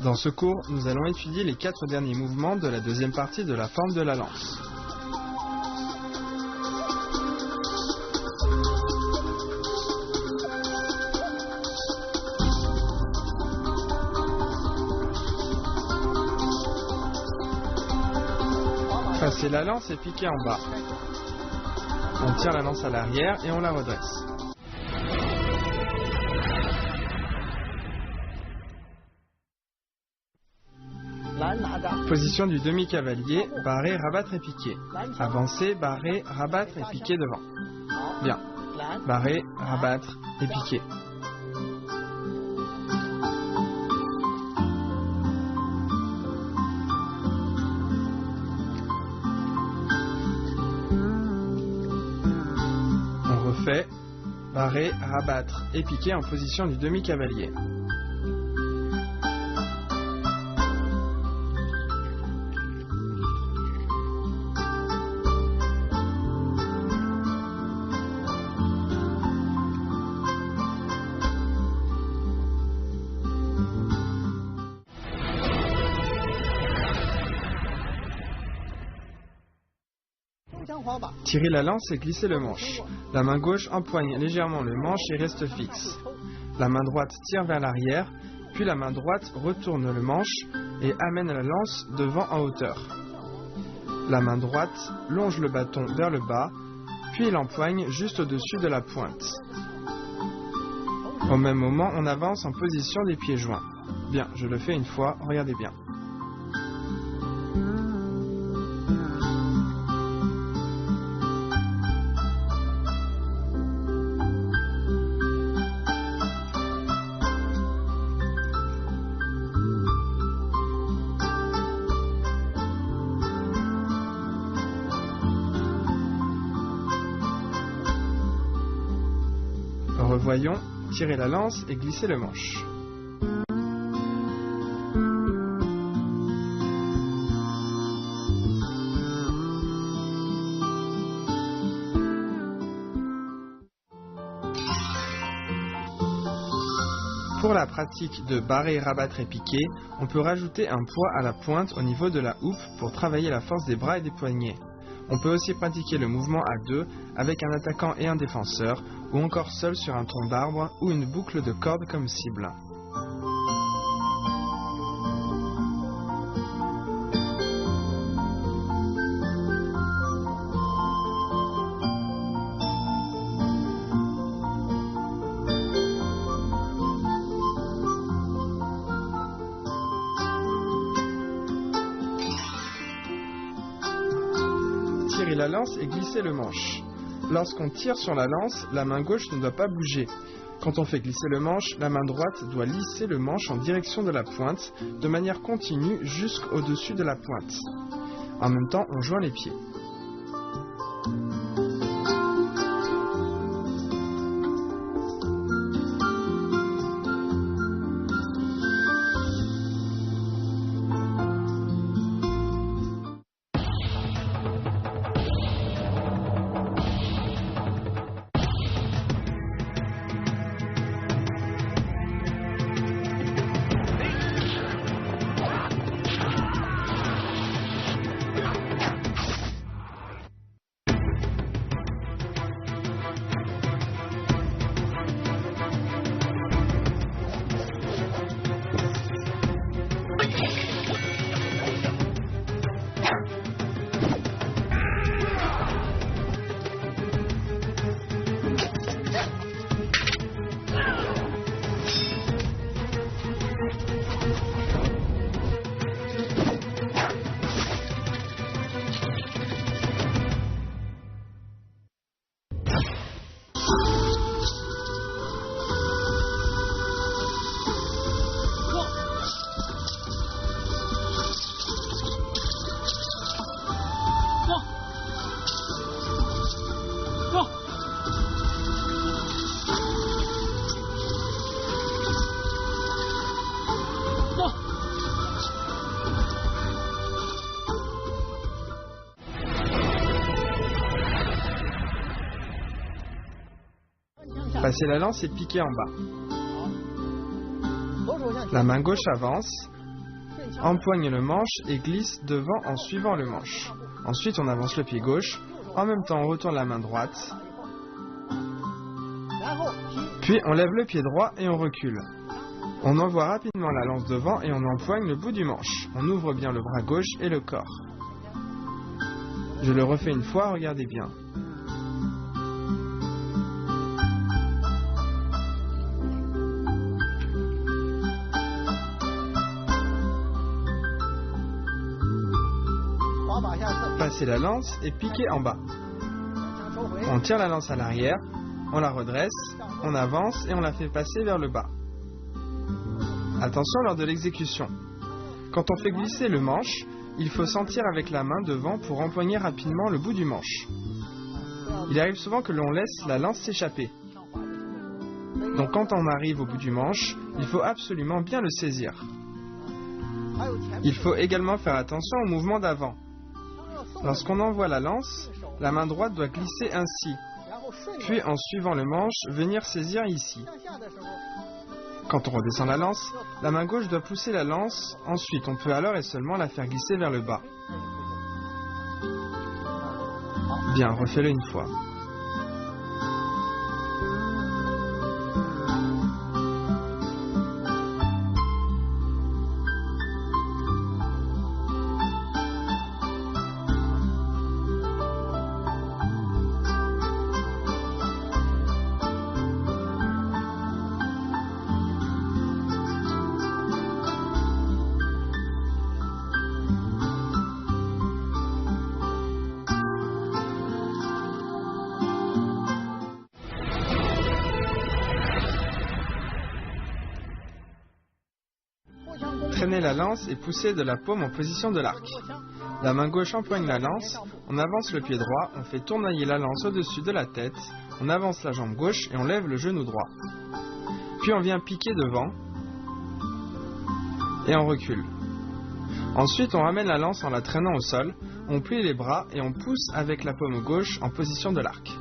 Dans ce cours, nous allons étudier les 4 derniers mouvements de la deuxième partie de la forme de la lance. Passer la lance et piquer en bas. On tire la lance à l'arrière et on la redresse. Position du demi-cavalier, barrer, rabattre et piquer. Avancer, barrer, rabattre et piquer devant. Bien. Barrer, rabattre et piquer. On refait. Barrer, rabattre et piquer en position du demi-cavalier. Tirez la lance et glissez le manche. La main gauche empoigne légèrement le manche et reste fixe. La main droite tire vers l'arrière, puis la main droite retourne le manche et amène la lance devant en hauteur. La main droite longe le bâton vers le bas, puis l'empoigne juste au-dessus de la pointe. Au même moment, on avance en position des pieds joints. Bien, je le fais une fois, regardez bien. Revoyons, tirez la lance et glissez le manche. Pour la pratique de barrer, rabattre et piquer, on peut rajouter un poids à la pointe au niveau de la houppe pour travailler la force des bras et des poignets. On peut aussi pratiquer le mouvement à deux avec un attaquant et un défenseur, ou encore seul sur un tronc d'arbre ou une boucle de corde comme cible. Tirez la lance et glissez le manche. Lorsqu'on tire sur la lance, la main gauche ne doit pas bouger. Quand on fait glisser le manche, la main droite doit lisser le manche en direction de la pointe, de manière continue jusqu'au-dessus de la pointe. En même temps, on joint les pieds. Passer la lance et piquer en bas. La main gauche avance, empoigne le manche et glisse devant en suivant le manche. Ensuite, on avance le pied gauche. En même temps, on retourne la main droite. Puis, on lève le pied droit et on recule. On envoie rapidement la lance devant et on empoigne le bout du manche. On ouvre bien le bras gauche et le corps. Je le refais une fois, regardez bien. Passez la lance et piquez en bas. On tire la lance à l'arrière, on la redresse, on avance et on la fait passer vers le bas. Attention lors de l'exécution. Quand on fait glisser le manche, il faut sentir avec la main devant pour empoigner rapidement le bout du manche. Il arrive souvent que l'on laisse la lance s'échapper. Donc quand on arrive au bout du manche, il faut absolument bien le saisir. Il faut également faire attention au mouvement d'avant. Lorsqu'on envoie la lance, la main droite doit glisser ainsi, puis en suivant le manche, venir saisir ici. Quand on redescend la lance, la main gauche doit pousser la lance, ensuite on peut alors et seulement la faire glisser vers le bas. Bien, refais-le une fois. Traînez la lance et poussez de la paume en position de l'arc. La main gauche empoigne la lance, on avance le pied droit, on fait tournoyer la lance au-dessus de la tête, on avance la jambe gauche et on lève le genou droit. Puis on vient piquer devant et on recule. Ensuite on ramène la lance en la traînant au sol, on plie les bras et on pousse avec la paume gauche en position de l'arc.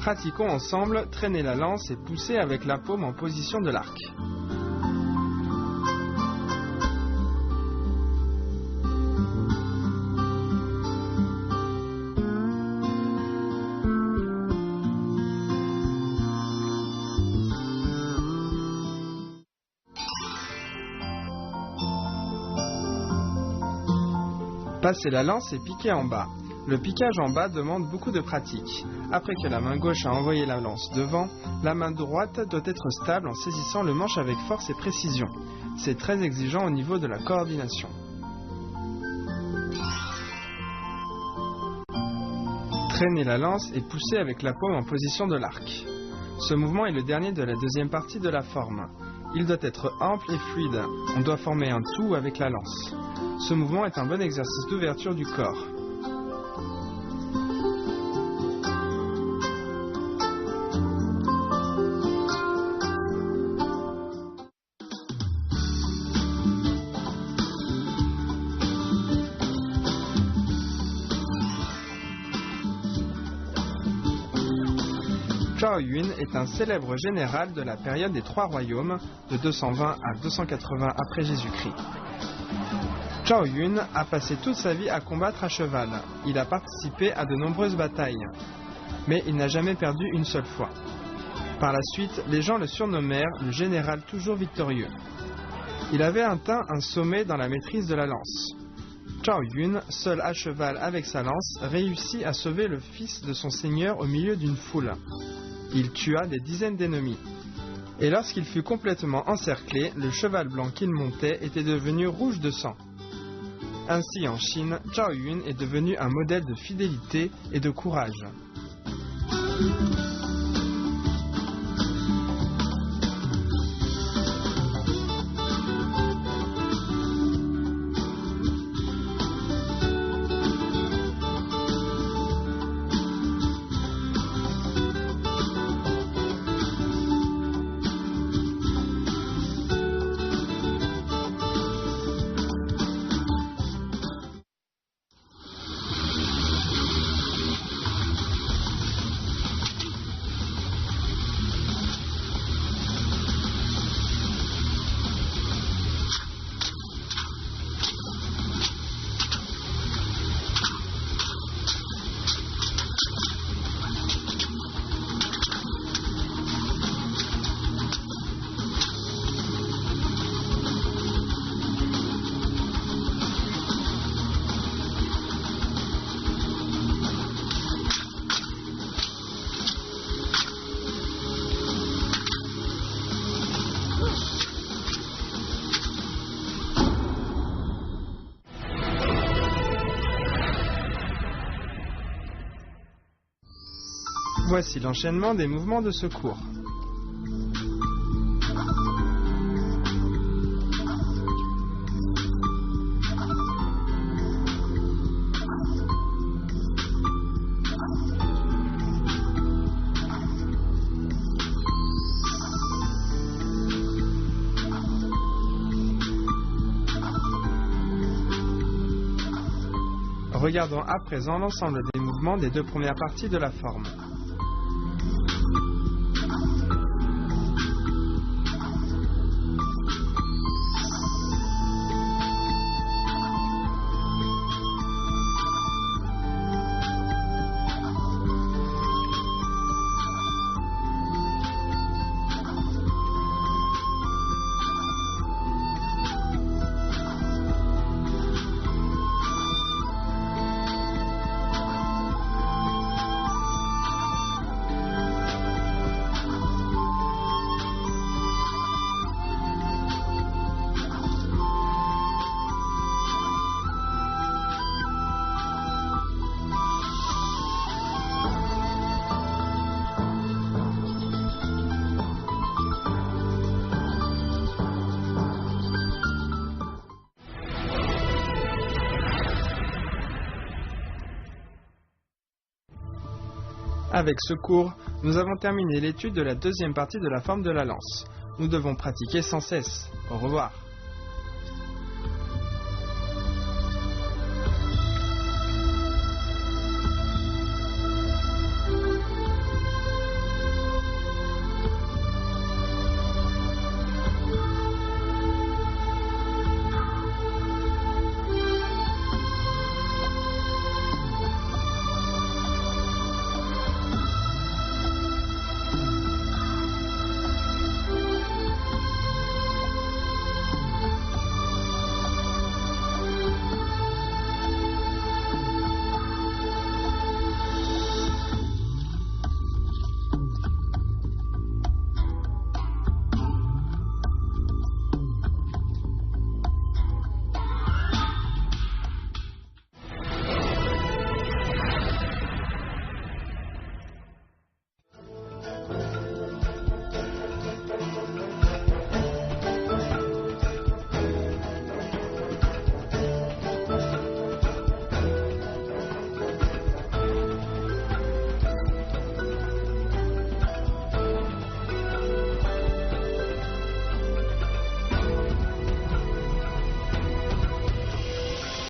Pratiquons ensemble, traîner la lance et pousser avec la paume en position de l'arc. Passez la lance et piquez en bas. Le piquage en bas demande beaucoup de pratique. Après que la main gauche a envoyé la lance devant, la main droite doit être stable en saisissant le manche avec force et précision. C'est très exigeant au niveau de la coordination. Traînez la lance et poussez avec la paume en position de l'arc. Ce mouvement est le dernier de la deuxième partie de la forme. Il doit être ample et fluide. On doit former un tout avec la lance. Ce mouvement est un bon exercice d'ouverture du corps. Zhao Yun est un célèbre général de la période des Trois Royaumes, de 220 à 280 après Jésus-Christ. Zhao Yun a passé toute sa vie à combattre à cheval. Il a participé à de nombreuses batailles, mais il n'a jamais perdu une seule fois. Par la suite, les gens le surnommèrent le général toujours victorieux. Il avait atteint un sommet dans la maîtrise de la lance. Zhao Yun, seul à cheval avec sa lance, réussit à sauver le fils de son seigneur au milieu d'une foule. Il tua des dizaines d'ennemis. Et lorsqu'il fut complètement encerclé, le cheval blanc qu'il montait était devenu rouge de sang. Ainsi, en Chine, Zhao Yun est devenu un modèle de fidélité et de courage. Voici l'enchaînement des mouvements de secours. Regardons à présent l'ensemble des mouvements des deux premières parties de la forme. Avec ce cours, nous avons terminé l'étude de la deuxième partie de la forme de la lance. Nous devons pratiquer sans cesse. Au revoir.